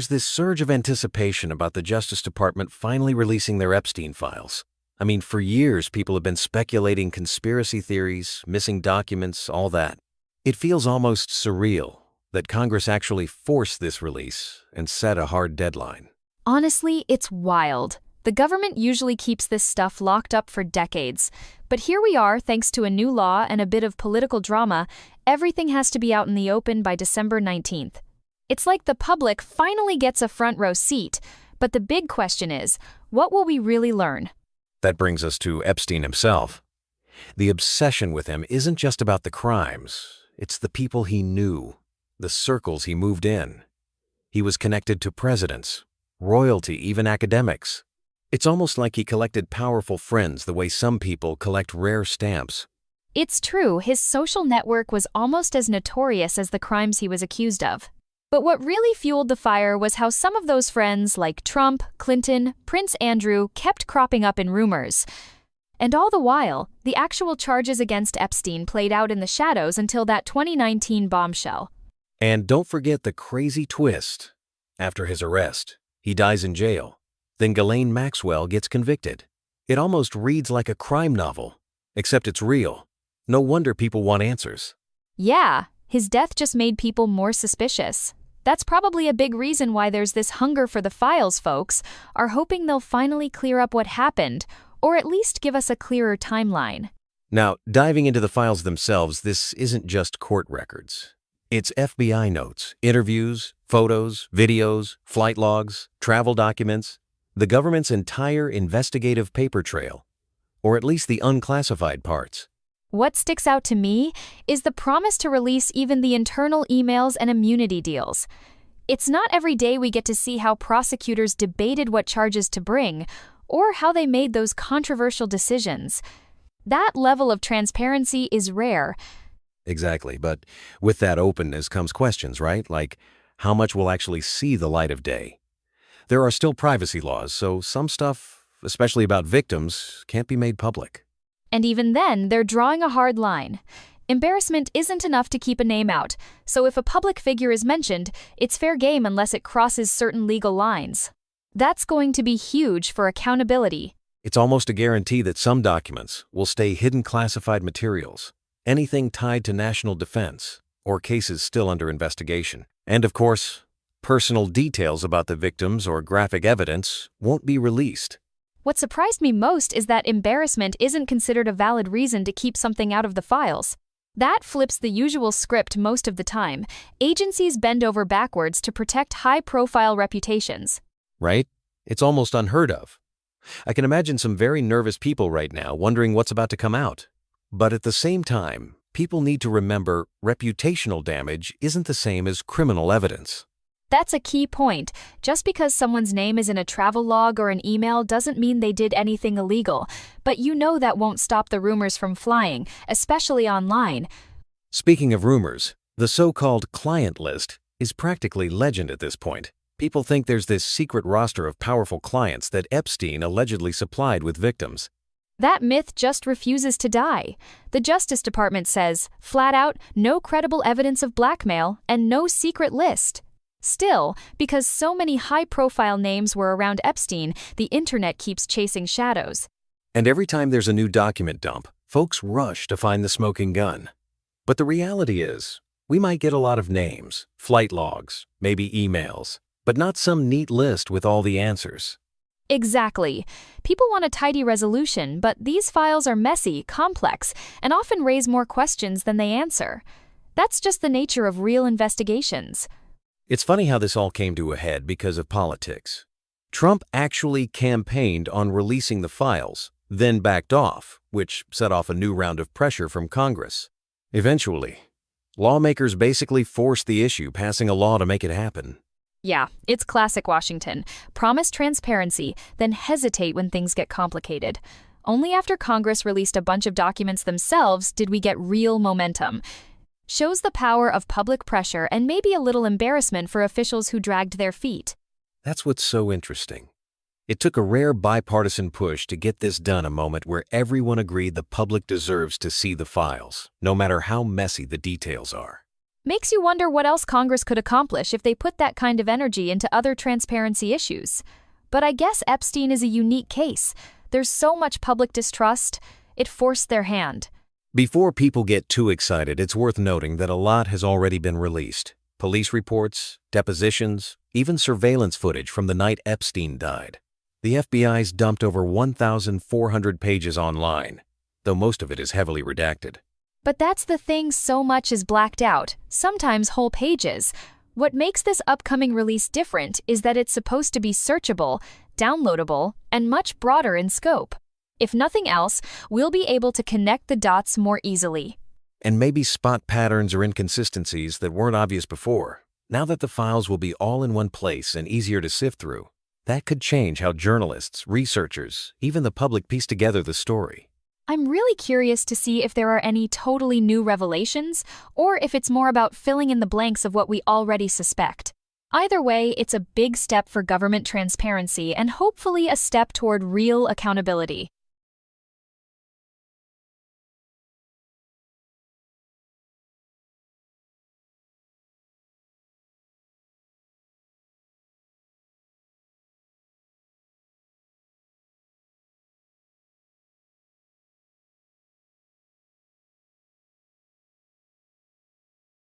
There's this surge of anticipation about the Justice Department finally releasing their Epstein files. I mean, for years, people have been speculating conspiracy theories, missing documents, all that. It feels almost surreal that Congress actually forced this release and set a hard deadline. Honestly, it's wild. The government usually keeps this stuff locked up for decades. But here we are, thanks to a new law and a bit of political drama, everything has to be out in the open by December 19th. It's like the public finally gets a front row seat. But the big question is, what will we really learn? That brings us to Epstein himself. The obsession with him isn't just about the crimes, it's the people he knew, the circles he moved in. He was connected to presidents, royalty, even academics. It's almost like he collected powerful friends the way some people collect rare stamps. It's true, his social network was almost as notorious as the crimes he was accused of. But what really fueled the fire was how some of those friends, like Trump, Clinton, Prince Andrew, kept cropping up in rumors. And all the while, the actual charges against Epstein played out in the shadows until that 2019 bombshell. And don't forget the crazy twist. After his arrest, he dies in jail. Then Ghislaine Maxwell gets convicted. It almost reads like a crime novel, except it's real. No wonder people want answers. Yeah, his death just made people more suspicious. That's probably a big reason why there's this hunger for the files. Folks are hoping they'll finally clear up what happened, or at least give us a clearer timeline. Now, diving into the files themselves, this isn't just court records. It's FBI notes, interviews, photos, videos, flight logs, travel documents, the government's entire investigative paper trail, or at least the unclassified parts. What sticks out to me is the promise to release even the internal emails and immunity deals. It's not every day we get to see how prosecutors debated what charges to bring, or how they made those controversial decisions. That level of transparency is rare. Exactly, but with that openness comes questions, right? Like, how much will actually see the light of day? There are still privacy laws, so some stuff, especially about victims, can't be made public. And even then, they're drawing a hard line. Embarrassment isn't enough to keep a name out, so if a public figure is mentioned, it's fair game unless it crosses certain legal lines. That's going to be huge for accountability. It's almost a guarantee that some documents will stay hidden classified materials, anything tied to national defense, or cases still under investigation. And of course, personal details about the victims or graphic evidence won't be released. What surprised me most is that embarrassment isn't considered a valid reason to keep something out of the files. That flips the usual script most of the time. Agencies bend over backwards to protect high-profile reputations. Right? It's almost unheard of. I can imagine some very nervous people right now wondering what's about to come out. But at the same time, people need to remember reputational damage isn't the same as criminal evidence. That's a key point. Just because someone's name is in a travel log or an email doesn't mean they did anything illegal. But you know that won't stop the rumors from flying, especially online. Speaking of rumors, the so-called client list is practically legend at this point. People think there's this secret roster of powerful clients that Epstein allegedly supplied with victims. That myth just refuses to die. The Justice Department says, flat out, no credible evidence of blackmail and no secret list. Still, because so many high-profile names were around Epstein, the internet keeps chasing shadows. And every time there's a new document dump, folks rush to find the smoking gun. But the reality is, we might get a lot of names, flight logs, maybe emails, but not some neat list with all the answers. Exactly. People want a tidy resolution, but these files are messy, complex, and often raise more questions than they answer. That's just the nature of real investigations. It's funny how this all came to a head because of politics. Trump actually campaigned on releasing the files, then backed off, which set off a new round of pressure from Congress. Eventually, lawmakers basically forced the issue, passing a law to make it happen. Yeah, it's classic Washington. Promise transparency, then hesitate when things get complicated. Only after Congress released a bunch of documents themselves did we get real momentum. Shows the power of public pressure and maybe a little embarrassment for officials who dragged their feet. That's what's so interesting. It took a rare bipartisan push to get this done, a moment where everyone agreed the public deserves to see the files, no matter how messy the details are. Makes you wonder what else Congress could accomplish if they put that kind of energy into other transparency issues. But I guess Epstein is a unique case. There's so much public distrust, it forced their hand. Before people get too excited, it's worth noting that a lot has already been released. Police reports, depositions, even surveillance footage from the night Epstein died. The FBI's dumped over 1,400 pages online, though most of it is heavily redacted. But that's the thing, so much is blacked out, sometimes whole pages. What makes this upcoming release different is that it's supposed to be searchable, downloadable, and much broader in scope. If nothing else, we'll be able to connect the dots more easily. And maybe spot patterns or inconsistencies that weren't obvious before. Now that the files will be all in one place and easier to sift through, that could change how journalists, researchers, even the public piece together the story. I'm really curious to see if there are any totally new revelations, or if it's more about filling in the blanks of what we already suspect. Either way, it's a big step for government transparency and hopefully a step toward real accountability.